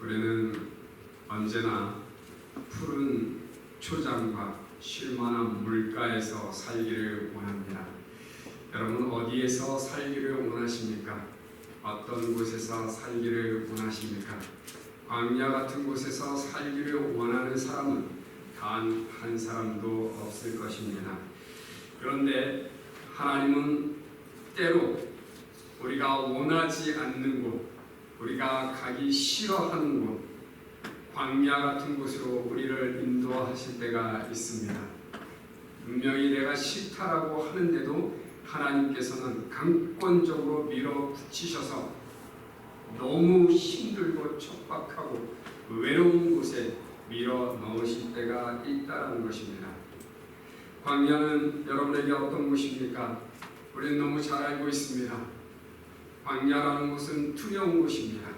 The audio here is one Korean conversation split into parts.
우리는 언제나 푸른 초장과 쉴만한 물가에서 살기를 원합니다. 여러분 어디에서 살기를 원하십니까? 어떤 곳에서 살기를 원하십니까? 광야 같은 곳에서 살기를 원하는 사람은 단 한 사람도 없을 것입니다. 그런데 하나님은 때로 우리가 원하지 않는 곳, 우리가 가기 싫어하는 곳, 광야 같은 곳으로 우리를 인도하실 때가 있습니다. 분명히 내가 싫다라고 하는데도 하나님께서는 강권적으로 밀어붙이셔서 너무 힘들고 척박하고 외로운 곳에 밀어 넣으실 때가 있다는 것입니다. 광야는 여러분에게 어떤 곳입니까? 우리는 너무 잘 알고 있습니다. 광야라는 곳은 두려운 곳입니다.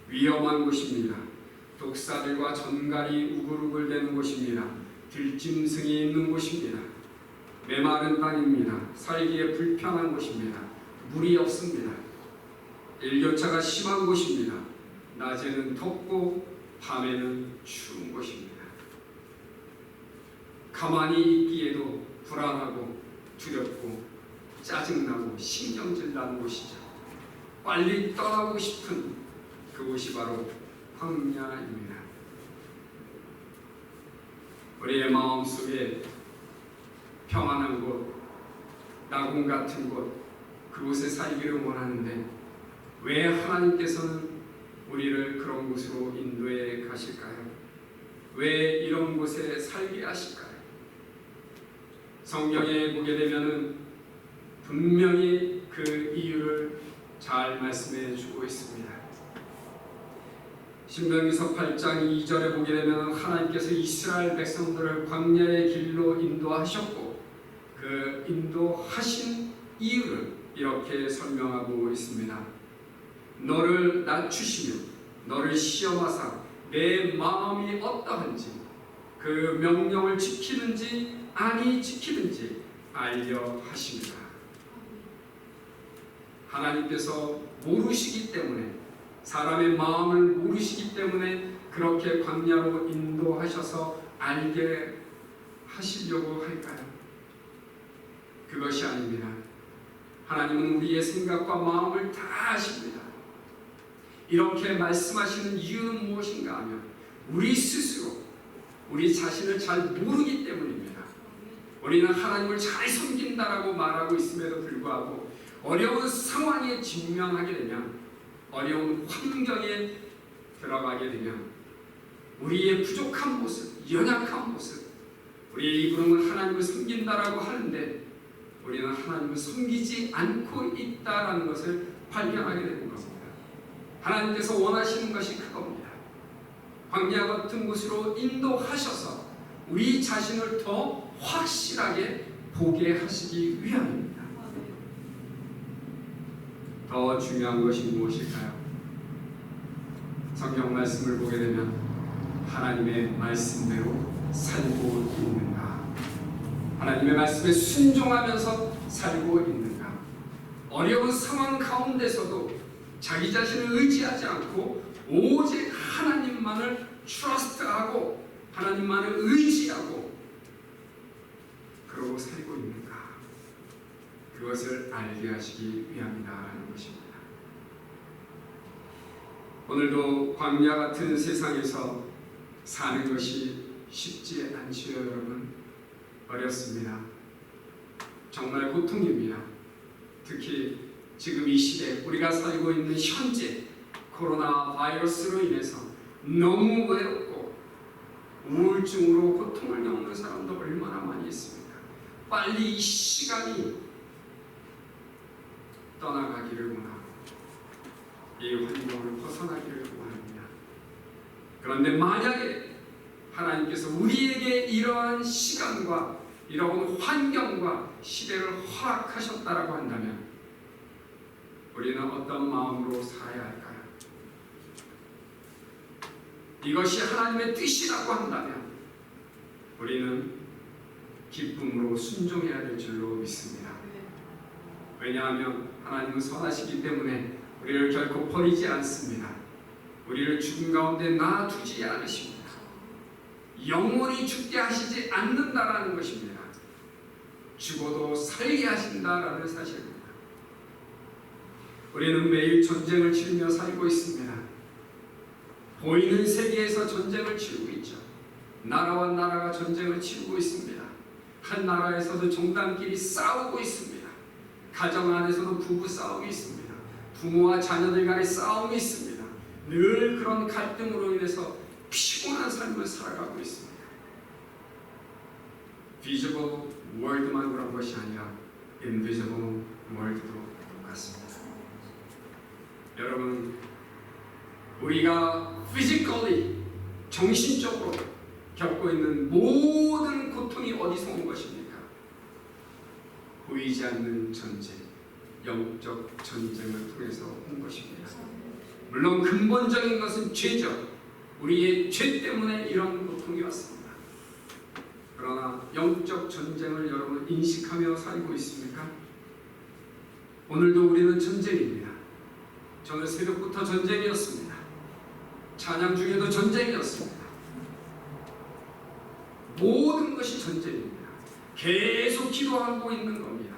위험한 곳입니다. 독사들과 전갈이 우글우글대는 곳입니다. 들짐승이 있는 곳입니다. 메마른 땅입니다. 살기에 불편한 곳입니다. 물이 없습니다. 일교차가 심한 곳입니다. 낮에는 덥고 밤에는 추운 곳입니다. 가만히 있기에도 불안하고 두렵고 짜증나고 신경질 나는 곳이죠. 빨리 떠나고 싶은 그곳이 바로 광야입니다. 우리의 마음속에 평안한 곳, 낙원 같은 곳, 그곳에 살기를 원하는데 왜 하나님께서는 우리를 그런 곳으로 인도해 가실까요? 왜 이런 곳에 살게 하실까요? 성경에 보게 되면은 분명히 그 이유를 잘 말씀해 주고 있습니다. 신명기서 8장 2절에 보게 되면 하나님께서 이스라엘 백성들을 광야의 길로 인도하셨고 그 인도하신 이유를 이렇게 설명하고 있습니다. 너를 낮추시며 너를 시험하사 내 마음이 어떠한지 그 명령을 지키는지 아니 지키는지 알려 하십니다. 하나님께서 모르시기 때문에 사람의 마음을 모르시기 때문에 그렇게 광야로 인도하셔서 알게 하시려고 할까요? 그것이 아닙니다. 하나님은 우리의 생각과 마음을 다 아십니다. 이렇게 말씀하시는 이유는 무엇인가 하면 우리 스스로 우리 자신을 잘 모르기 때문입니다. 우리는 하나님을 잘 섬긴다라고 말하고 있음에도 불구하고 어려운 상황에 직면하게 되면 어려운 환경에 들어가게 되면 우리의 부족한 모습, 연약한 모습, 우리의 입으로는 하나님을 섬긴다라고 하는데 우리는 하나님을 섬기지 않고 있다라는 것을 발견하게 되는 겁니다. 하나님께서 원하시는 것이 그겁니다. 광야 같은 곳으로 인도하셔서 우리 자신을 더 확실하게 보게 하시기 위함입니다. 더 중요한 것이 무엇일까요? 성경 말씀을 보게 되면 하나님의 말씀대로 살고 있는가? 하나님의 말씀에 순종하면서 살고 있는가? 어려운 상황 가운데서도 자기 자신을 의지하지 않고 오직 하나님만을 트러스트하고 하나님만을 의지하고 그러고 살고 있는가? 그것을 알게 하시기 위함이다라는 것입니다. 오늘도 광야 같은 세상에서 사는 것이 쉽지 않지요, 여러분. 어렵습니다. 정말 고통입니다. 특히 지금 이 시대 우리가 살고 있는 현재 코로나 바이러스로 인해서 너무 외롭고 우울증으로 고통을 겪는 사람도 얼마나 많이 있습니까? 빨리 이 시간이 떠나가기를 원하고 이 환경을 벗어나기를 원합니다. 그런데 만약에 하나님께서 우리에게 이러한 시간과 이러한 환경과 시대를 허락하셨다라고 한다면 우리는 어떤 마음으로 살아야 할까요? 이것이 하나님의 뜻이라고 한다면 우리는 기쁨으로 순종해야 될 줄로 믿습니다. 왜냐하면 하나님은 선하시기 때문에 우리를 결코 버리지 않습니다. 우리를 죽음 가운데 놔두지 않으십니다. 영원히 죽게 하시지 않는다라는 것입니다. 죽어도 살게 하신다라는 사실입니다. 우리는 매일 전쟁을 치르며 살고 있습니다. 보이는 세계에서 전쟁을 치르고 있죠. 나라와 나라가 전쟁을 치르고 있습니다. 한 나라에서도 정당끼리 싸우고 있습니다. 가정 안에서도 부부 싸움이 있습니다. 부모와 자녀들 간의 싸움이 있습니다. 늘 그런 갈등으로 인해서 피곤한 삶을 살아가고 있습니다. visible world만 그런 것이 아니라 invisible world도 똑같습니다. 여러분, 우리가 physically, 정신적으로 겪고 있는 모든 고통이 어디서 온 것입니까? 보이지 않는 전쟁, 영적 전쟁을 통해서 온 것입니다. 물론 근본적인 것은 죄죠. 우리의 죄 때문에 이런 고통이 왔습니다. 그러나 영적 전쟁을 여러분 인식하며 살고 있습니까? 오늘도 우리는 전쟁입니다. 저는 새벽부터 전쟁이었습니다. 찬양 중에도 전쟁이었습니다. 모든 것이 전쟁입니다. 계속 기도하고 있는 겁니다.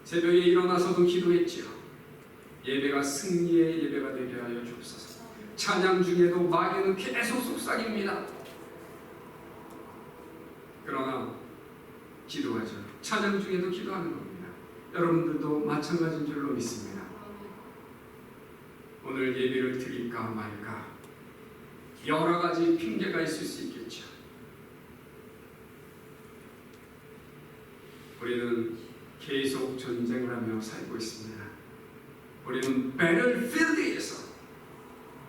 새벽에 일어나서도 기도했지요. 예배가 승리의 예배가 되게 하여 주옵소서. 찬양 중에도 마귀는 계속 속삭입니다. 그러나 기도하죠. 찬양 중에도 기도하는 겁니다. 여러분들도 마찬가지인 줄로 믿습니다. 오늘 예배를 드릴까 말까 여러 가지 핑계가 있을 수 있겠죠. 우리는 계속 전쟁을 하며 살고 있습니다. 우리는 배틀필드에서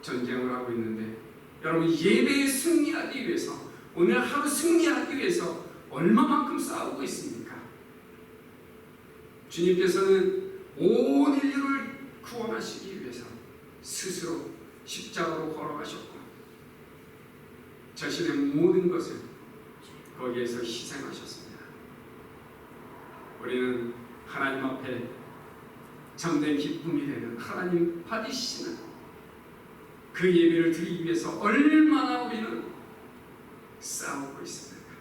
전쟁을 하고 있는데 여러분, 예배에 승리하기 위해서, 오늘 하루 승리하기 위해서 얼마만큼 싸우고 있습니까? 주님께서는 온 인류를 구원하시기 위해서 스스로 십자가로 걸어가셨고 자신의 모든 것을 거기에서 희생하셨습니다. 우리는 하나님 앞에 참된 기쁨이 되는 하나님 받으시는 그 예배를 드리기 위해서 얼마나 우리는 싸우고 있습니까?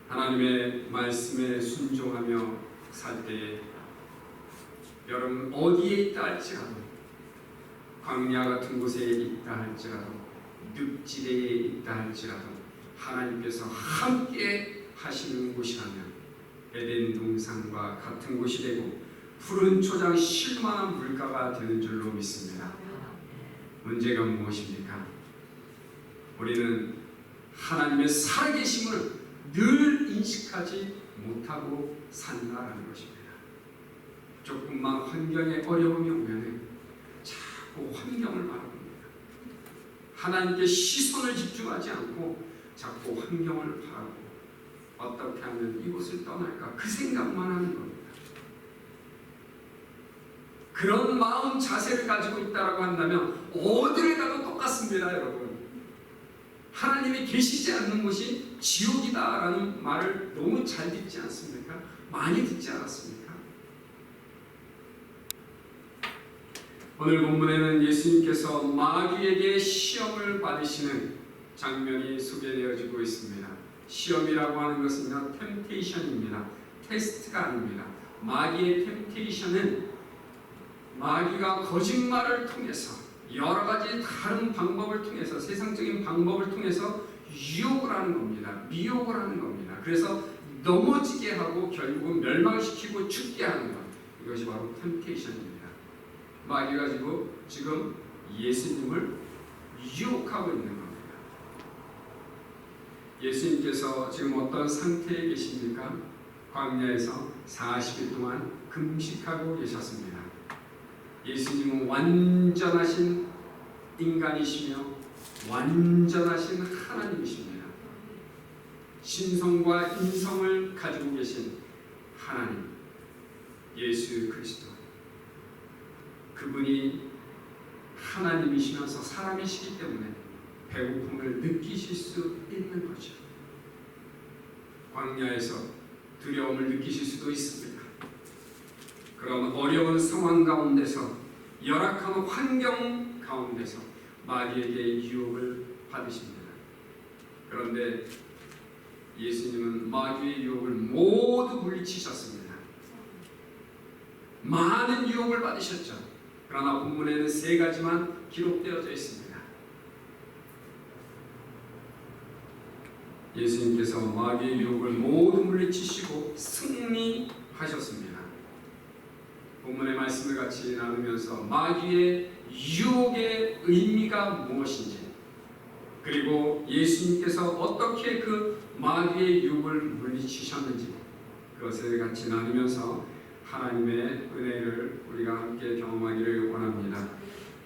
하나님의 말씀에 순종하며 살 때에 여러분 어디에 있다 할지라도, 광야 같은 곳에 있다 할지라도, 늪지대에 있다 할지라도 하나님께서 함께 하시는 곳이라면 에덴 동산과 같은 곳이 되고 푸른 초장 쉴만한 물가가 되는 줄로 믿습니다. 문제가 무엇입니까? 우리는 하나님의 살아계심을 늘 인식하지 못하고 산다라는 것입니다. 조금만 환경에 어려움이 오면 자꾸 환경을 바라봅니다. 하나님께 시선을 집중하지 않고 자꾸 환경을 바라보고 어떻게 하면 이곳을 떠날까 그 생각만 하는 겁니다. 그런 마음 자세를 가지고 있다고 한다면 어디를 가도 똑같습니다. 여러분, 하나님이 계시지 않는 곳이 지옥이다라는 말을 너무 잘 듣지 않습니까? 많이 듣지 않았습니까? 오늘 본문에는 예수님께서 마귀에게 시험을 받으시는 장면이 소개되어지고 있습니다. 시험이라고 하는 것은요, 템테이션입니다. 테스트가 아닙니다. 마귀의 템테이션은 마귀가 거짓말을 통해서 여러 가지 다른 방법을 통해서, 세상적인 방법을 통해서 유혹을 하는 겁니다. 미혹을 하는 겁니다. 그래서 넘어지게 하고 결국은 멸망시키고 죽게 하는 것, 이것이 바로 템테이션입니다. 마귀가 지금 예수님을 유혹하고 있는 겁니다. 예수님께서 지금 어떤 상태에 계십니까? 광야에서 40일 동안 금식하고 계셨습니다. 예수님은 완전하신 인간이시며 완전하신 하나님이십니다. 신성과 인성을 가지고 계신 하나님, 예수 그리스도, 그분이 하나님이시면서 사람이시기 때문에 배고픔을 느끼실 수 있는 거죠. 광야에서 두려움을 느끼실 수도 있습니다. 그런 어려운 상황 가운데서, 열악한 환경 가운데서 마귀에게 유혹을 받으십니다. 그런데 예수님은 마귀의 유혹을 모두 물리치셨습니다. 많은 유혹을 받으셨죠. 그러나 본문에는 3가지만 기록되어져 있습니다. 예수님께서 마귀의 유혹을 모두 물리치시고 승리하셨습니다. 본문의 말씀을 같이 나누면서 마귀의 유혹의 의미가 무엇인지, 그리고 예수님께서 어떻게 그 마귀의 유혹을 물리치셨는지, 그것을 같이 나누면서 하나님의 은혜를 우리가 함께 경험하기를 원합니다.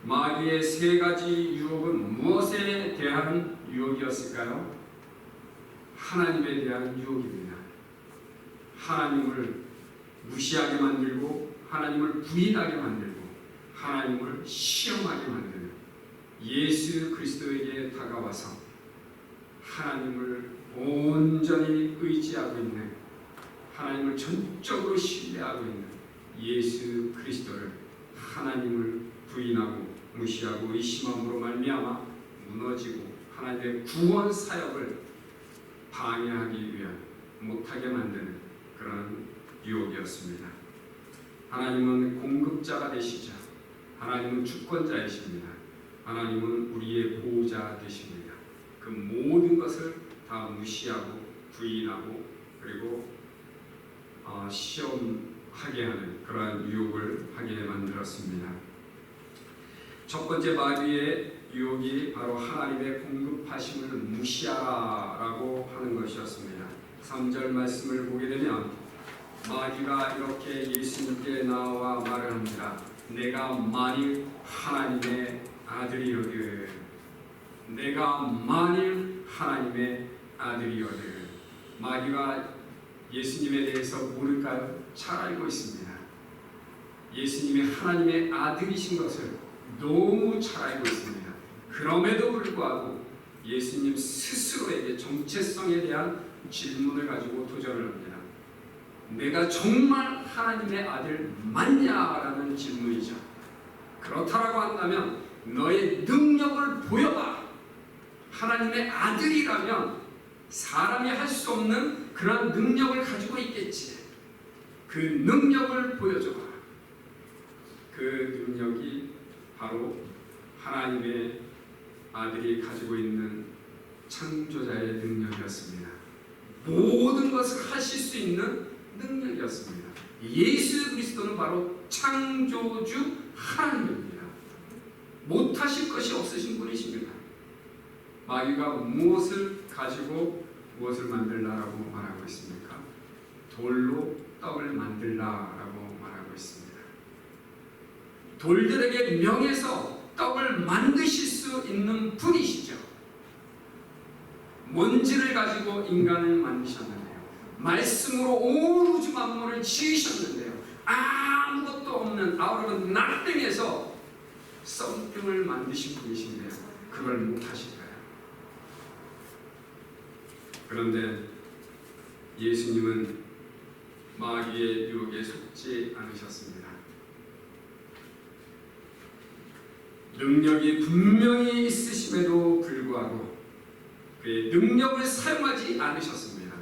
마귀의 3가지 유혹은 무엇에 대한 유혹이었을까요? 하나님에 대한 유혹입니다. 하나님을 무시하게 만들고, 하나님을 부인하게 만들고, 하나님을 시험하게 만드는, 예수 그리스도에게 다가와서 하나님을 온전히 의지하고 있는, 하나님을 전적으로 신뢰하고 있는 예수 그리스도를 하나님을 부인하고 무시하고 의심함으로 말미암아 무너지고 하나님의 구원 사역을 방해하기 위한, 못하게 만드는 그런 유혹이었습니다. 하나님은 공급자가 되시자 하나님은 주권자이십니다. 하나님은 우리의 보호자 되십니다. 그 모든 것을 다 무시하고 부인하고 그리고 시험하게 하는 그러한 유혹을 하게 만들었습니다. 첫 번째 마귀의 유혹이 바로 하나님의 공급하심을 무시하라고 하는 것이었습니다. 3절 말씀을 보게 되면 마귀가 이렇게 예수님께 나와 말을 합니다. 내가 만일 하나님의 아들이거든, 내가 만일 하나님의 아들이거든. 마귀가 예수님에 대해서 모를까요? 잘 알고 있습니다. 예수님이 하나님의 아들이신 것을 너무 잘 알고 있습니다. 그럼에도 불구하고 예수님 스스로에게 정체성에 대한 질문을 가지고 도전을 합니다. 내가 정말 하나님의 아들 맞냐라는 질문이죠. 그렇다라고 한다면 너의 능력을 보여봐. 하나님의 아들이라면 사람이 할 수 없는 그런 능력을 가지고 있겠지. 그 능력을 보여줘봐. 그 능력이 바로 하나님의 아들이 가지고 있는 창조자의 능력이었습니다. 모든 것을 하실 수 있는 능력이었습니다. 예수 그리스도는 바로 창조주 하나님입니다. 못하실 것이 없으신 분이십니다. 마귀가 무엇을 가지고 무엇을 만들라라고 말하고 있습니까? 돌로 떡을 만들라라고 말하고 있습니다. 돌들에게 명해서 떡을 만드실 수 있는 분이시죠. 먼지를 가지고 인간을 만드셨는데요. 말씀으로 온 우주 만물을 지으셨는데요. 아무것도 없는 out of nothing에서 something을 만드신 분이신데요. 그걸 못하실까요? 그런데 예수님은 마귀의 유혹에 속지 않으셨습니다. 능력이 분명히 있으심에도 불구하고 그의 능력을 사용하지 않으셨습니다.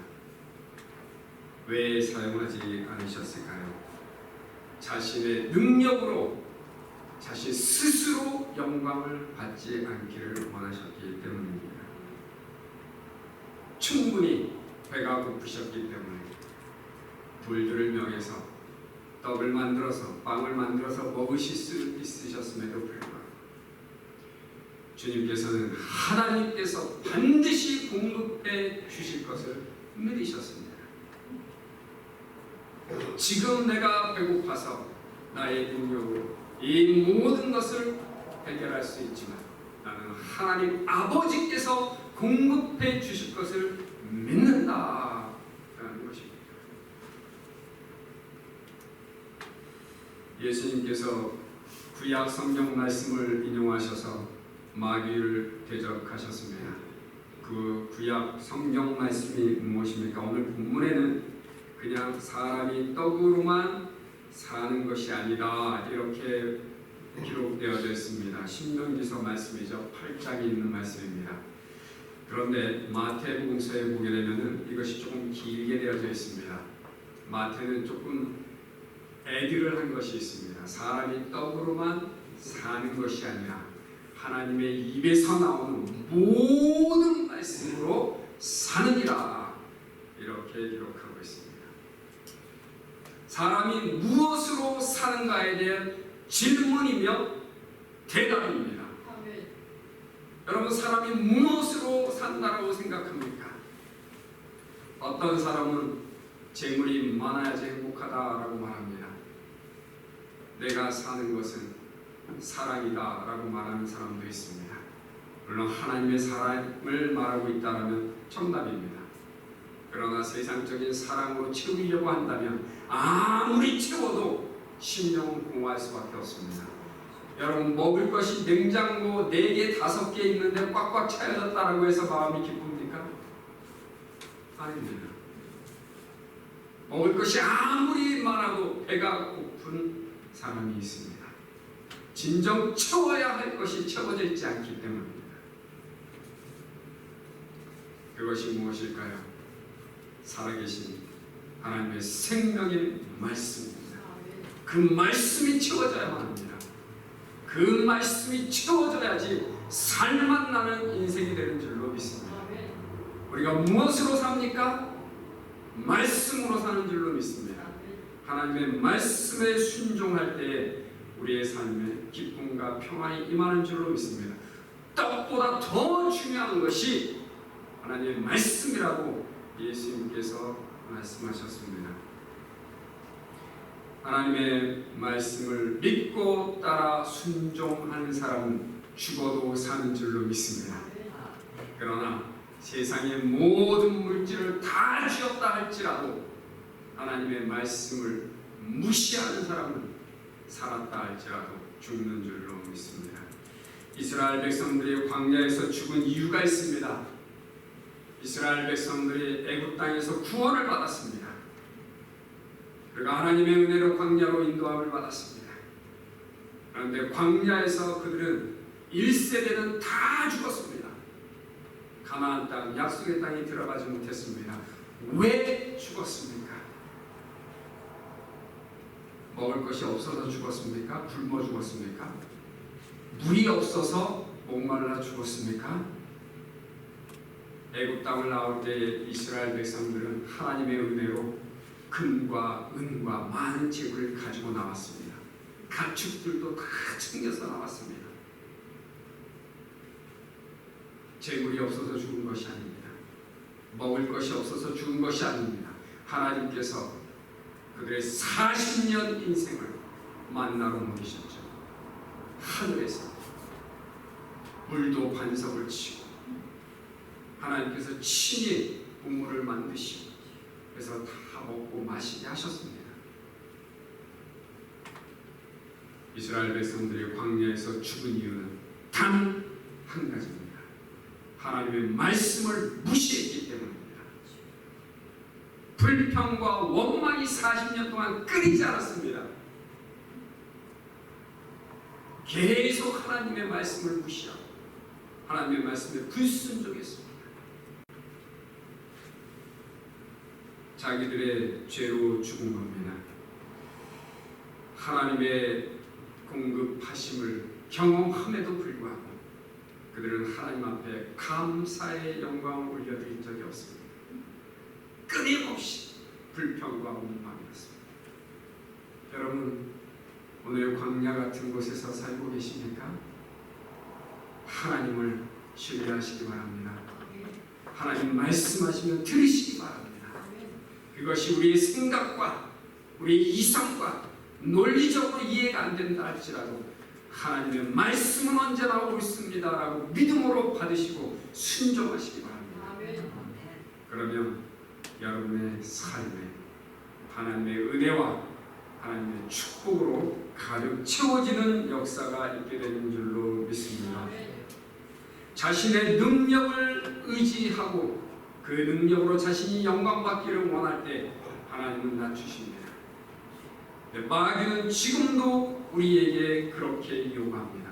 왜 사용하지 않으셨을까요? 자신의 능력으로 자신 스스로 영광을 받지 않기를 원하셨기 때문입니다. 충분히 배가 고프셨기 때문에 돌들을 명해서 떡을 만들어서 빵을 만들어서 먹으실 수 있으셨음에도 불구하고 주님께서는 하나님께서 반드시 공급해 주실 것을 믿으셨습니다. 지금 내가 배고파서 나의 능력으로 이 모든 것을 해결할 수 있지만 나는 하나님 아버지께서 공급해 주실 것을 믿는다 라는 것입니다. 예수님께서 구약 성경 말씀을 인용하셔서 마귀를 대적하셨습니다. 그 구약 성경 말씀이 무엇입니까? 오늘 본문에는 그냥 사람이 떡으로만 사는 것이 아니다. 이렇게 기록되어져 있습니다. 신명기서 말씀이죠. 8장에 있는 말씀입니다. 그런데 마태복음서에 보게 되면은 이것이 조금 길게 되어져 있습니다. 마태는 조금 애들을 한 것이 있습니다. 사람이 떡으로만 사는 것이 아니라 하나님의 입에서 나오는 모든 말씀으로 사느니라. 이렇게 기록하고 있습니다. 사람이 무엇으로 사는가에 대한 질문이며 대답입니다. 여러분, 사람이 무엇으로 산다고 생각합니까? 어떤 사람은 재물이 많아야지 행복하다라고 말합니다. 내가 사는 것은 사랑이다라고 말하는 사람도 있습니다. 물론 하나님의 사랑을 말하고 있다면 정답입니다. 그러나 세상적인 사랑으로 채우려고 한다면 아무리 채워도 심령은 공허할 수밖에 없습니다. 여러분, 먹을 것이 냉장고 4개, 5개 있는데 꽉꽉 차여졌다라고 해서 마음이 기쁩니까? 아닙니다. 먹을 것이 아무리 많아도 배가 고픈 사람이 있습니다. 진정 채워야 할 것이 채워져 있지 않기 때문입니다. 그것이 무엇일까요? 살아계신 하나님의 생명의 말씀입니다. 그 말씀이 채워져야만 합니다. 그 말씀이 채워져야지 살만 나는 인생이 되는 줄로 믿습니다. 우리가 무엇으로 삽니까? 말씀으로 사는 줄로 믿습니다. 하나님의 말씀에 순종할 때에 우리의 삶에 기쁨과 평안이 임하는 줄로 믿습니다. 떡보다 더 중요한 것이 하나님의 말씀이라고 예수님께서 말씀하셨습니다. 하나님의 말씀을 믿고 따라 순종하는 사람은 죽어도 사는 줄로 믿습니다. 그러나 세상의 모든 물질을 다 쥐었다 할지라도 하나님의 말씀을 무시하는 사람은 살았다 할지라도 죽는 줄로 믿습니다. 이스라엘 백성들이 광야에서 죽은 이유가 있습니다. 이스라엘 백성들이 애굽 땅에서 구원을 받았습니다. 그리고 하나님의 은혜로 광야로 인도함을 받았습니다. 그런데 광야에서 그들은 1세대는 다 죽었습니다. 가나안 땅, 약속의 땅에 들어가지 못했습니다. 왜 죽었습니까? 먹을 것이 없어서 죽었습니까? 굶어 죽었습니까? 물이 없어서 목말라 죽었습니까? 애굽 땅을 나올 때 이스라엘 백성들은 하나님의 은혜로 금과 은과 많은 재물을 가지고 나왔습니다. 가축들도 다 챙겨서 나왔습니다. 재물이 없어서 죽은 것이 아닙니다. 먹을 것이 없어서 죽은 것이 아닙니다. 하나님께서 그들의 40년 인생을 만나로 먹이셨죠. 하늘에서 물도 반석을 치고 하나님께서 친히 국물을 만드시고 그래서 다 먹고 마시게 하셨습니다. 이스라엘 백성들이 광야에서 죽은 이유는 단 한 가지입니다. 하나님의 말씀을 무시했기 때문입니다. 불평과 원망이 40년 동안 끊이지 않았습니다. 계속 하나님의 말씀을 무시하고 하나님의 말씀에 불순종했습니다. 자기들의 죄로 죽은 겁니다. 하나님의 공급하심을 경험함에도 불구하고 그들은 하나님 앞에 감사의 영광을 올려드린 적이 없습니다. 끊임없이 불평과 원망이었습니다. 여러분, 오늘 광야 같은 곳에서 살고 계십니까? 하나님을 신뢰하시기 바랍니다. 하나님 말씀하시면 들으시기 바랍니다. 그것이 우리의 생각과 우리의 이성과 논리적으로 이해가 안 된다 할지라도 하나님의 말씀은 언제나 옳습니다라고 믿음으로 받으시고 순종하시기 바랍니다. 그러면 여러분의 삶에 하나님의 은혜와 하나님의 축복으로 가득 채워지는 역사가 있게 되는 줄로 믿습니다. 자신의 능력을 의지하고 그 능력으로 자신이 영광받기를 원할 때 하나님은 낮추십니다. 마귀는 지금도 우리에게 그렇게 요구합니다.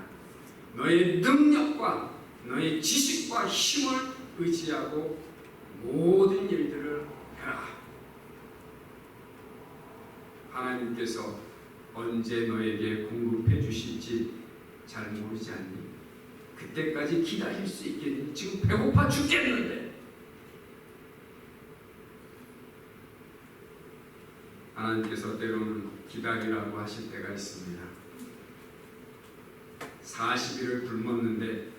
너의 능력과 너의 지식과 힘을 의지하고 모든 일들을 해라. 하나님께서 언제 너에게 공급해 주실지 잘 모르지 않니? 그때까지 기다릴 수 있겠니? 지금 배고파 죽겠는데. 하나님께서 때로는 기다리라고 하실 때가 있습니다. 40일을 굶었는데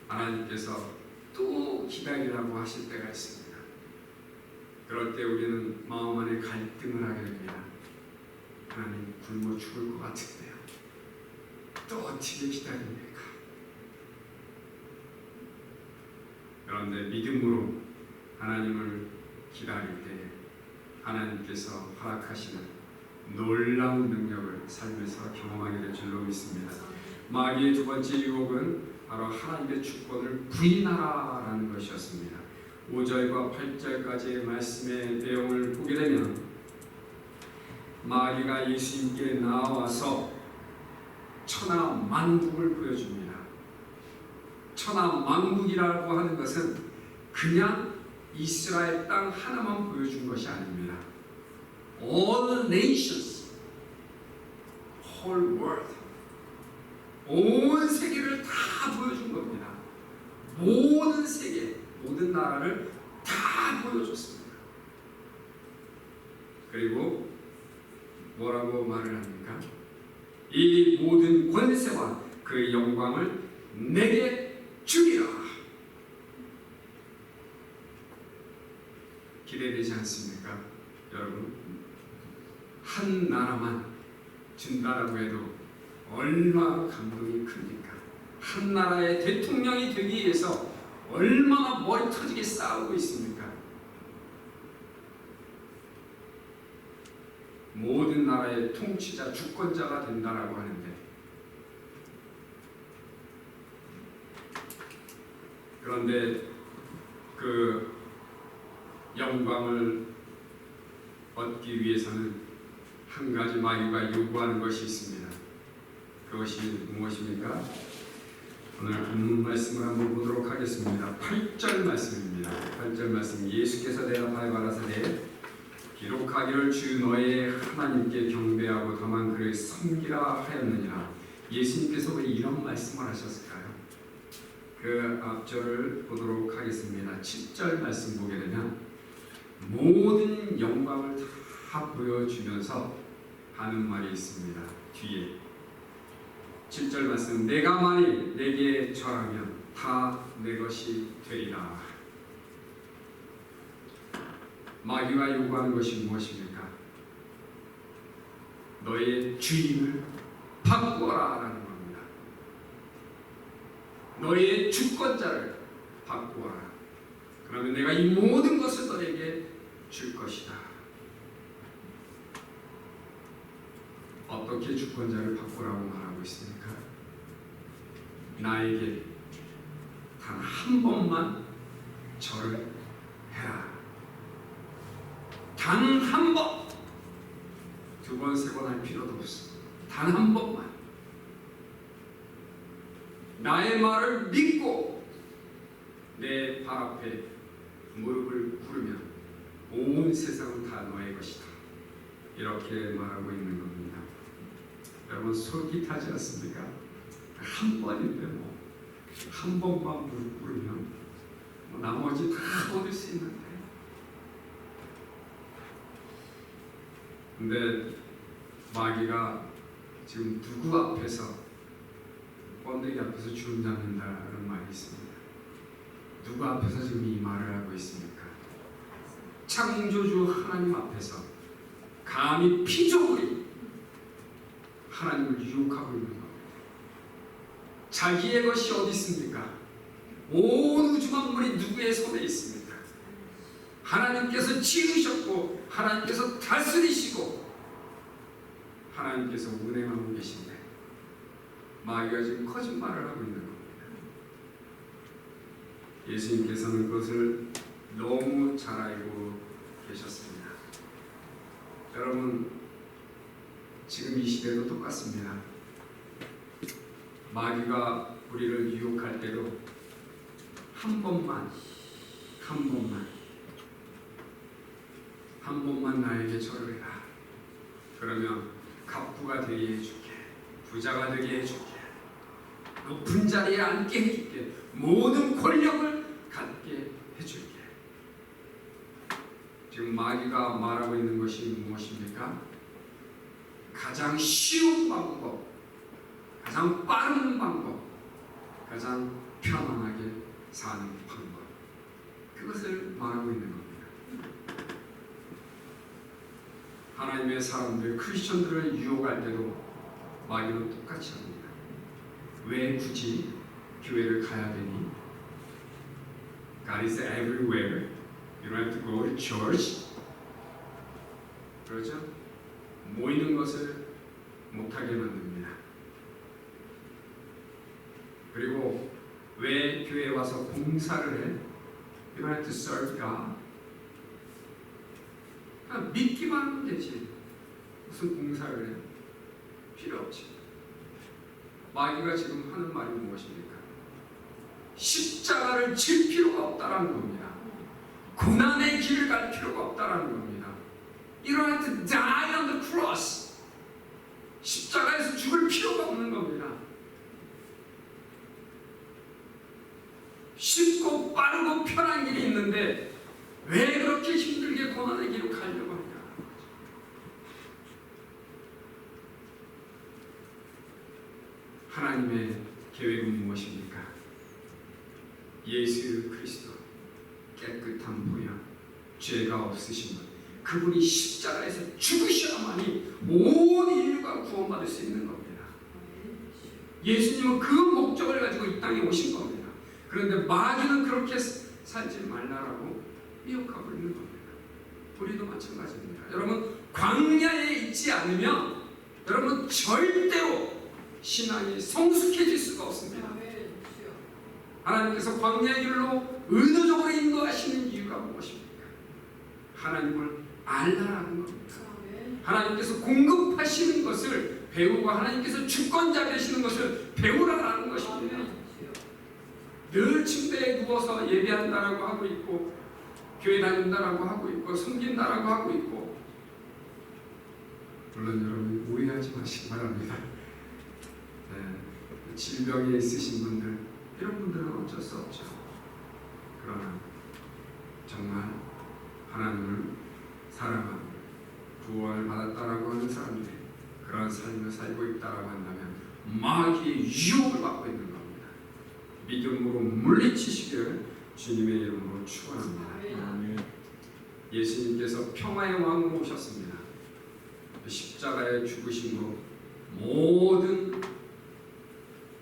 하나님께서 또 기다리라고 하실 때가 있습니다. 그럴 때 우리는 마음 안에 갈등을 하게 됩니다. 하나님, 굶어 죽을 것 같은데요. 또 어떻게 기다립니까? 그런데 믿음으로 하나님을 기다릴 때 하나님께서 허락하시는 놀라운 능력을 삶에서 경험하게 될 줄로 믿습니다. 마귀의 두 번째 유혹은 바로 하나님의 주권을 부인하라라는 것이었습니다. 5절과 8절까지의 말씀의 내용을 보게 되면 마귀가 예수님께 나와서 천하 만국을 보여줍니다. 천하 만국이라고 하는 것은 그냥 이스라엘 땅 하나만 보여준 것이 아닙니다. All nations, whole world, 온 세계를 다 보여준 겁니다. 모든 세계, 모든 나라를 다 보여줬습니다. 그리고 뭐라고 말을 합니까? 이 모든 권세와 그 영광을 내게 주리라. 기대되지 않습니까? 여러분, 한 나라만 준다라고 해도 얼마나 감동이 큽니까? 한 나라의 대통령이 되기 위해서 얼마나 머리 터지게 싸우고 있습니까? 모든 나라의 통치자, 주권자가 된다라고 하는데, 그런데 그 영광을 얻기 위해서는 한 가지 마귀가 요구하는 것이 있습니다. 그것이 무엇입니까? 오늘 본문 말씀을 한번 보도록 하겠습니다. 8절 말씀입니다. 8절 말씀, 예수께서 대답하여 가라사대 기록하기를 주 너의 하나님께 경배하고 다만 그를 섬기라 하였느니라. 예수님께서 왜 이런 말씀을 하셨을까요? 그 앞절을 보도록 하겠습니다. 7절 말씀 보게 되면 모든 영광을 다 보여주면서 하는 말이 있습니다. 뒤에 7절 말씀, 내가 만일 내게 절하면 다 내 것이 되리라. 마귀가 요구하는 것이 무엇입니까? 너의 주인을 바꾸어라 라는 겁니다. 너의 주권자를 바꾸어라. 그러면 내가 이 모든 것을 너에게 줄 것이다. 어떻게 주권자를 바꾸라고 말하고 있습니까? 나에게 단 한 번만 절을 해라. 단 한 번, 두 번, 세 번 할 필요도 없어. 단 한 번만 나의 말을 믿고 내 발 앞에 무릎을 꿇으면 온 세상은 다 너의 것이다. 이렇게 말하고 있는 겁니다. 여러분, 솔깃하지 않습니까? 한 번인데 한 번만 무릎 꿇으면 나머지 다 얻을 수 있는데. 근데 마귀가 지금 누구 앞에서, 번데기 앞에서 주름 잡는다는 말이 있습니다. 누구 앞에서 지금 이 말을 하고 있습니까? 창조주 하나님 앞에서 감히 피조물이 하나님을 유혹하고 있는 겁니다. 자기의 것이 어디 있습니까? 온 우주 만물이 누구의 손에 있습니까? 하나님께서 지으셨고 하나님께서 다스리시고 하나님께서 운행하고 계신데 마귀가 지금 거짓말을 하고 있는 겁니다. 예수님께서는 그것을 너무 잘 알고 계셨습니다. 여러분, 지금 이 시대도 똑같습니다. 마귀가 우리를 유혹할 때도 한 번만 나에게 절을 해라. 그러면 갑부가 되게 해줄게, 부자가 되게 해줄게, 높은 자리에 앉게 해줄게, 모든 권력을 갖게 해줄게. 지금 마귀가 말하고 있는 것이 무엇입니까? 가장 쉬운 방법, 가장 빠른 방법, 가장 편안하게 사는 방법, 그것을 말하고 있는 겁니다. 하나님의 사람들, 크리스천들을 유혹할 때도 마귀는 똑같이 합니다. 왜 굳이 교회를 가야 되니? God is everywhere. You don't have to go to church. 그렇죠? 모이는 것을 못하게 만듭니다. 그리고 왜 교회에 와서 봉사를 해? You don't have to serve God. 그냥 믿기만 하면 되지. 무슨 봉사를 해? 필요 없지. 마귀가 지금 하는 말이 무엇입니까? 십자가를 질 필요가 없다라는 겁니다. 고난의 길을 갈 필요가 없다라는 겁니다. You don't have to die on the cross. 십자가에서 죽을 필요가 없는 겁니다. 쉽고 빠르고 편한 길이 있는데 왜 그렇게 힘들게 고난의 길을 가려고 하냐. 하나님의 계획은 무엇입니까? 예수 그리스도 깨끗한 보혈, 죄가 없으신 분, 그분이 십자가에서 죽으셔야만이 온 인류가 구원받을 수 있는 겁니다. 예수님은 그 목적을 가지고 이 땅에 오신 겁니다. 그런데 마귀는 그렇게 살지 말라라고 미혹하고 있는 겁니다. 우리도 마찬가지입니다. 여러분, 광야에 있지 않으면 여러분 절대로 신앙이 성숙해질 수가 없습니다. 하나님께서 광야의 길로 의도적으로 인도하시는 이유가 무엇입니까? 하나님을 알라라는 겁니다. 하나님께서 공급하시는 것을 배우고 하나님께서 주권자 되시는 것을 배우라라는 것입니다. 늘 침대에 누워서 예배한다라고 하고 있고 교회 다닌다라고 하고 있고 섬긴다라고 하고 있고, 물론 여러분 오해하지 마시기 바랍니다. 네, 질병에 있으신 분들, 이런 분들은 어쩔 수 없죠. 그러나 정말 하나님을 사랑하고 구원을 받았다라고 하는 사람들이 그런 삶을 살고 있다라고 한다면 마귀의 유혹을 받고 있는 겁니다. 믿음으로 물리치시기를 주님의 이름으로 축원합니다. 예수님께서 평화의 왕으로 오셨습니다. 십자가에 죽으심으로 모든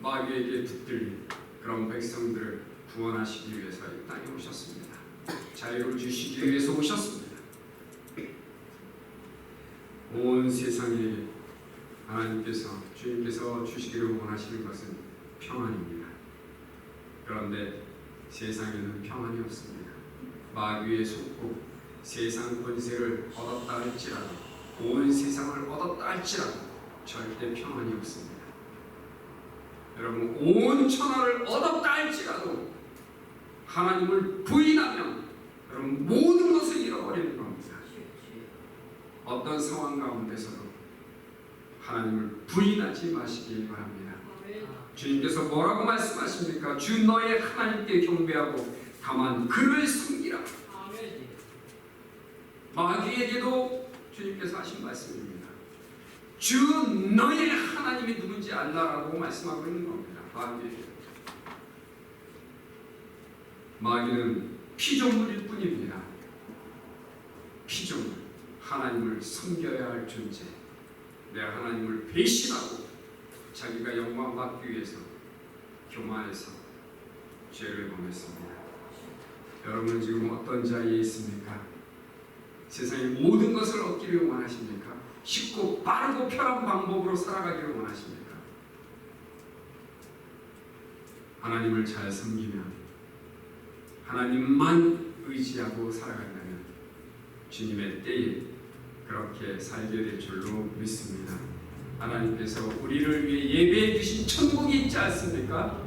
마귀에게 붙들린 그런 백성들을 구원하시기 위해서 이 땅에 오셨습니다. 자유를 주시기 위해서 오셨습니다. 온 세상에 하나님께서, 주님께서 주시기를 원하시는 것은 평안입니다. 그런데 세상에는 평안이 없습니다. 마귀에 속고 세상 권세를 얻었다 할지라도, 온 세상을 얻었다 할지라도 절대 평안이 없습니다. 여러분, 온 천하를 얻었다 할지라도 하나님을 부인하면 여러분 모든 것을 잃어버리는 겁니다. 어떤 상황 가운데서도 하나님을 부인하지 마시기 바랍니다. 주님께서 뭐라고 말씀하십니까? 주 너의 하나님께 경배하고 다만 그를 섬기라. 마귀에게도 주님께서 하신 말씀입니다. 주 너의 하나님이 누군지 알라라고 말씀하고 있는 겁니다. 마귀는 피조물일 뿐입니다. 피조물, 하나님을 섬겨야 할 존재. 내 하나님을 배신하고 자기가 영광 받기 위해서 교만해서 죄를 범했습니다. 여러분 지금 어떤 자리에 있습니까? 세상의 모든 것을 얻기를 원하십니까? 쉽고 빠르고 편한 방법으로 살아가기를 원하십니까? 하나님을 잘 섬기면, 하나님만 의지하고 살아간다면 주님의 때에 그렇게 살게 될 줄로 믿습니다. 하나님께서 우리를 위해 예배해 주신 천국이 있지 않습니까?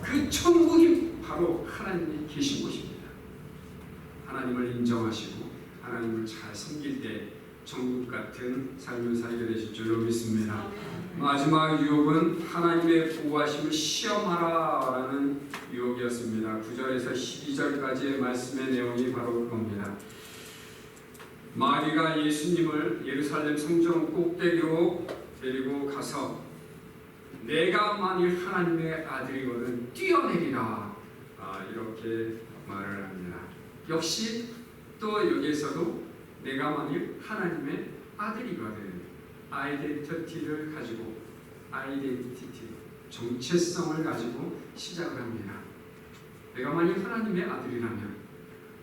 그 천국이 바로 하나님이 계신 곳입니다. 하나님을 인정하시고 하나님을 잘 섬길 때 천국 같은 삶을 살게 되실 줄로 믿습니다. 마지막 유혹은 하나님의 보호하심을 시험하라라는 유혹이었습니다. 9절에서 12절까지의 말씀의 내용이 바로 그겁니다. 마귀가 예수님을 예루살렘 성전 꼭대기로 데리고 가서 내가 만일 하나님의 아들이거든 뛰어내리라 이렇게 말을 합니다. 역시 또 여기에서도 내가 만일 하나님의 아들이거든 아이덴티티를 가지고 정체성을 가지고 시작을 합니다. 내가 만일 하나님의 아들이라면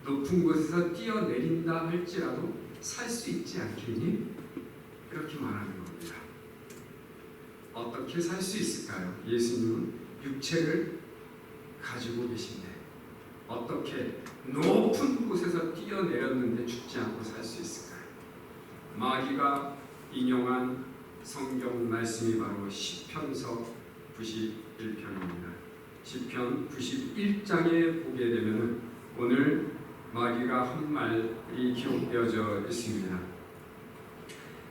높은 곳에서 뛰어내린다 할지라도 살 수 있지 않겠니? 이렇게 말하는 겁니다. 어떻게 살 수 있을까요? 예수님은 육체를 가지고 계신데 어떻게 높은 곳에서 뛰어내렸는데 죽지 않고 살 수 있을까요? 마귀가 인용한 성경 말씀이 바로 시편서 91편입니다. 시편 91장에 보게 되면 오늘 마귀가 한 말이 기록되어져 있습니다.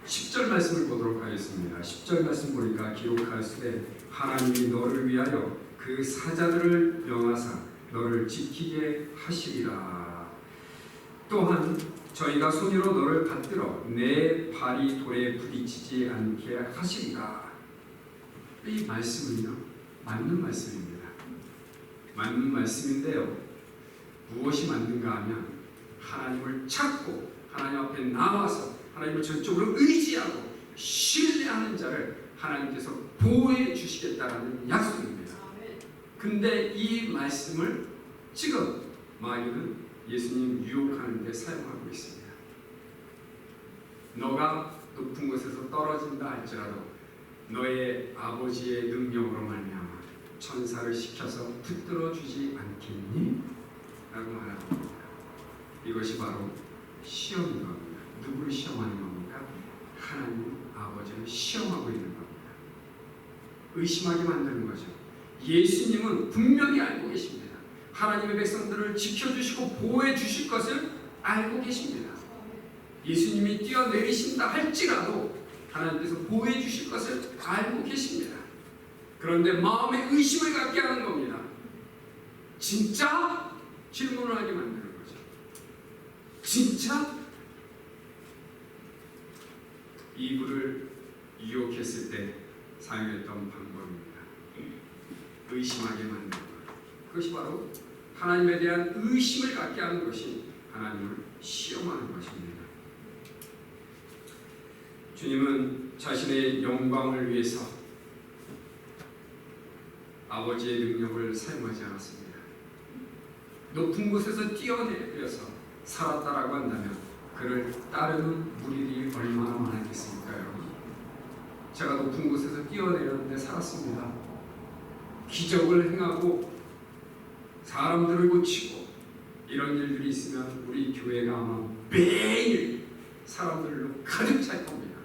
10절 말씀을 보도록 하겠습니다. 10절 말씀 보니까 기록하시되 하나님이 너를 위하여 그 사자들을 명하사 너를 지키게 하시리라. 또한 저희가 손으로 너를 받들어 내 발이 돌에 부딪히지 않게 하시리라. 이 말씀은요 맞는 말씀입니다. 맞는 말씀인데요. 무엇이 맞는가 하면 하나님을 찾고 하나님 앞에 나와서 하나님을 전적으로 의지하고 신뢰하는 자를 하나님께서 보호해 주시겠다라는 약속입니다. 근데 이 말씀을 지금 마귀는 예수님 유혹하는 데 사용하고 있습니다. 너가 높은 곳에서 떨어진다 할지라도 너의 아버지의 능력으로 말미암아 천사를 시켜서 붙들어 주지 않겠니? 라고 말하는 겁니다. 이것이 바로 시험인 겁니다. 누구를 시험하는 겁니까? 하나님 아버지를 시험하고 있는 겁니다. 의심하게 만드는 거죠. 예수님은 분명히 알고 계십니다. 하나님의 백성들을 지켜주시고 보호해 주실 것을 알고 계십니다. 예수님이 뛰어내리신다 할지라도 하나님께서 보호해 주실 것을 알고 계십니다. 그런데 마음에 의심을 갖게 하는 겁니다. 진짜? 질문을 하게 만드는 거죠. 진짜? 이불을 유혹했을 때 사용했던 방법입니다. 의심하게 만드는 것. 그것이 바로 하나님에 대한 의심을 갖게 하는 것이 하나님을 시험하는 것입니다. 주님은 자신의 영광을 위해서 아버지의 능력을 사용하지 않았습니다. 높은 곳에서 뛰어내려서 살았다라고 한다면 그를 따르는 무리들이 얼마나 많았겠습니까, 여러분? 제가 높은 곳에서 뛰어내렸는데 살았습니다. 기적을 행하고 사람들을 고치고 이런 일들이 있으면 우리 교회가 아마 매일 사람들로 가득 찰 겁니다.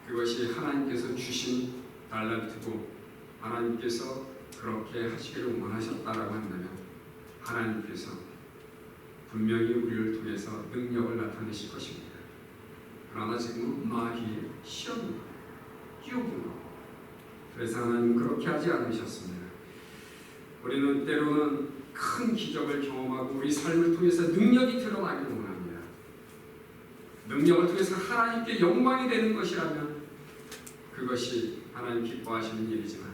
그것이 하나님께서 주신 달란트고 하나님께서 그렇게 하시기를 원하셨다라고 한다면 하나님께서 분명히 우리를 통해서 능력을 나타내실 것입니다. 그러나 지금은 마귀의 시험입니다. 유혹입니다. 그래서 하나님은 그렇게 하지 않으셨습니다. 우리는 때로는 큰 기적을 경험하고 우리 삶을 통해서 능력이 드러나기를 원합니다. 능력을 통해서 하나님께 영광이 되는 것이라면 그것이 하나님 기뻐하시는 일이지만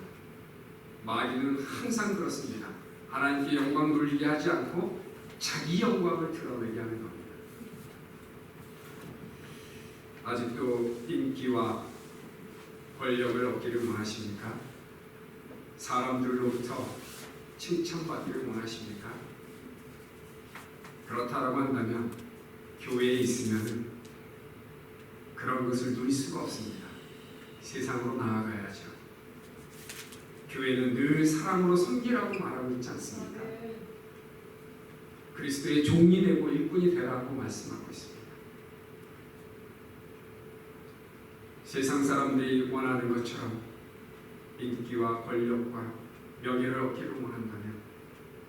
마귀는 항상 그렇습니다. 하나님께 영광 돌리게 하지 않고 자기 영광을 드러내게 하는 겁니다. 아직도 인기와 권력을 얻기를 원하십니까? 사람들로부터 칭찬받기를 원하십니까? 그렇다라고 한다면 교회에 있으면 그런 것을 누릴 수가 없습니다. 세상으로 나아가야죠. 교회는 늘 사랑으로 섬기라고 말하고 있지 않습니까? 그리스도의 종이 되고 일꾼이 되라고 말씀하고 있습니다. 세상 사람들이 원하는 것처럼 인기와 권력과 명예를 얻기를 원한다면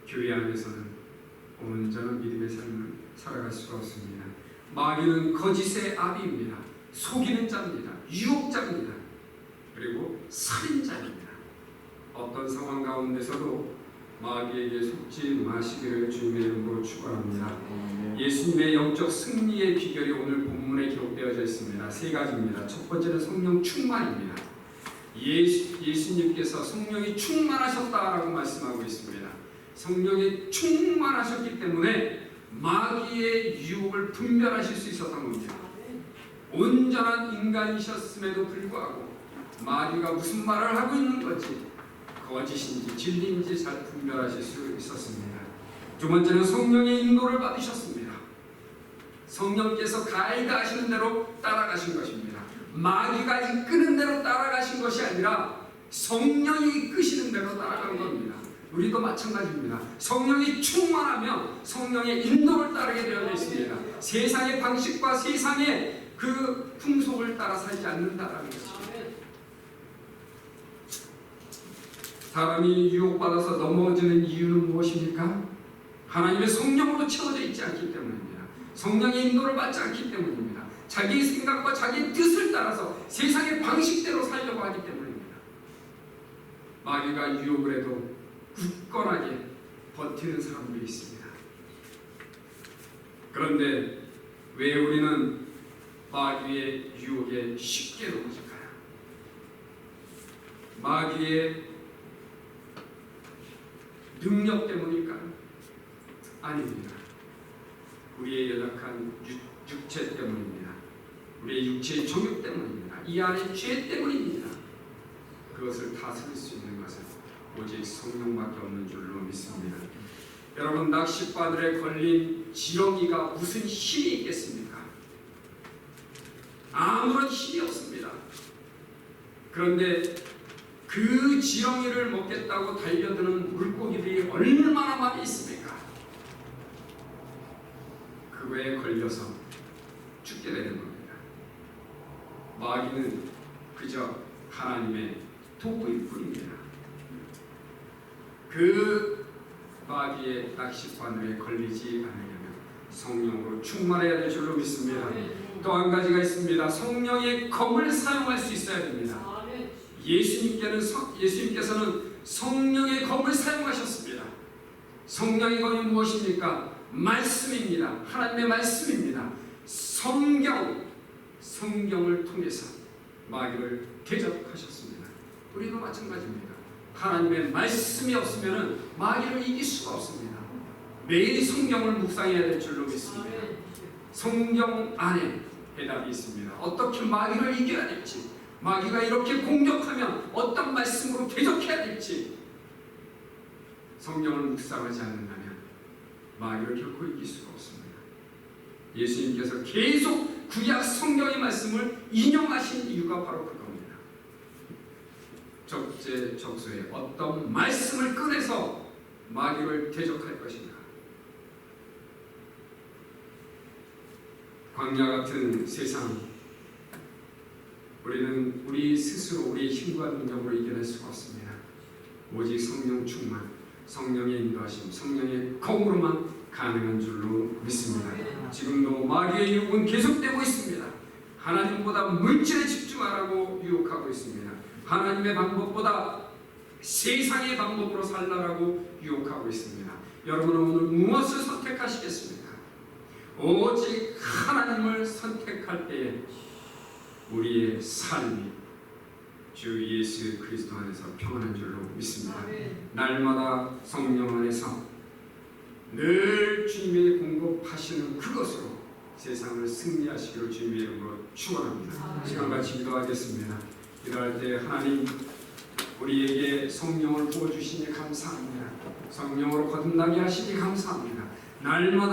교회 안에서는 온전한 믿음의 삶을 살아갈 수가 없습니다. 마귀는 거짓의 아비입니다. 속이는 자입니다. 유혹자입니다. 그리고 살인자입니다. 어떤 상황 가운데서도 마귀에게 속지 마시기를 주님의 이름으로 축원합니다. 예수님의 영적 승리의 비결이 오늘 본문에 기록되어져 있습니다. 세 가지입니다. 첫 번째는 성령 충만입니다. 예수님께서 성령이 충만하셨다라고 말씀하고 있습니다. 성령이 충만하셨기 때문에 마귀의 유혹을 분별하실 수 있었던 겁니다. 온전한 인간이셨음에도 불구하고 마귀가 무슨 말을 하고 있는 건지 거짓인지 진리인지 잘 분별하실 수 있었습니다. 두 번째는 성령의 인도를 받으셨습니다. 성령께서 가이드하시는 대로 따라가신 것입니다. 마귀가 이끄는 대로 따라가신 것이 아니라 성령이 이끄시는 대로 따라간 겁니다. 우리도 마찬가지입니다. 성령이 충만하면 성령의 인도를 따르게 되어 있습니다. 세상의 방식과 세상의 그 풍속을 따라 살지 않는다라는 것입니다. 사람이 유혹받아서 넘어지는 이유는 무엇입니까? 하나님의 성령으로 채워져 있지 않기 때문입니다. 성령의 인도를 받지 않기 때문입니다. 자기의 생각과 자기의 뜻을 따라서 세상의 방식대로 살려고 하기 때문입니다. 마귀가 유혹을 해도 굳건하게 버티는 사람들이 있습니다. 그런데 왜 우리는 마귀의 유혹에 쉽게 넘어질까요? 마귀의 능력 때문일까요? 아닙니다. 우리의 연약한 육체 때문입니다. 우리의 육체의 정욕 때문입니다. 이 안의 죄 때문입니다. 그것을 다스릴 수 있는 것은 오직 성령밖에 없는 줄로 믿습니다. 여러분, 낚싯바늘에 걸린 지렁이가 무슨 힘이 있겠습니까? 아무런 힘이 없습니다. 그런데 그 지렁이를 먹겠다고 달려드는 물고기들이 얼마나 많이 있습니까? 그거에 걸려서 죽게 되는 겁니다. 마귀는 그저 하나님의 도구일 뿐입니다. 그 마귀의 낚싯바늘에 걸리지 않으려면 성령으로 충만해야 될 줄로 믿습니다. 또 한 가지가 있습니다. 성령의 검을 사용할 수 있어야 됩니다. 예수님께서는 성령의 검을 사용하셨습니다. 성령의 검이 무엇입니까? 말씀입니다. 하나님의 말씀입니다. 성경을 통해서 마귀를 대적하셨습니다. 우리도 마찬가지입니다. 하나님의 말씀이 없으면 마귀를 이길 수가 없습니다. 매일 성경을 묵상해야 될 줄로 믿습니다. 성경 안에 해답이 있습니다. 어떻게 마귀를 이겨야 될지, 마귀가 이렇게 공격하면 어떤 말씀으로 대적해야 될지, 성경을 묵상하지 않는다면 마귀를 결코 이길 수가 없습니다. 예수님께서 계속 구약 성경의 말씀을 인용하신 이유가 바로 그겁니다. 적재적소에 어떤 말씀을 꺼내서 마귀를 대적할 것인가. 광야 같은 세상, 우리는 우리 스스로 우리의 힘과 능력으로 이겨낼 수가 없습니다. 오직 성령 충만, 성령의 인도하심, 성령의 검으로만 가능한 줄로 믿습니다. 지금도 마귀의 유혹은 계속되고 있습니다. 하나님보다 물질에 집중하라고 유혹하고 있습니다. 하나님의 방법보다 세상의 방법으로 살라라고 유혹하고 있습니다. 여러분은 오늘 무엇을 선택하시겠습니까? 오직 하나님을 선택할 때에 우리의 삶이 주 예수 그리스도 안에서 평안한 줄로 믿습니다. 날마다 성령 안에서 늘 주님의 공급하시는 그것으로 세상을 승리하시기를 주님의 이름으로 축원합니다. 시간 같이 기도하겠습니다. 기도할 때 하나님, 우리에게 성령을 부어주시니 감사합니다. 성령으로 거듭나게 하시니 감사합니다. 날마다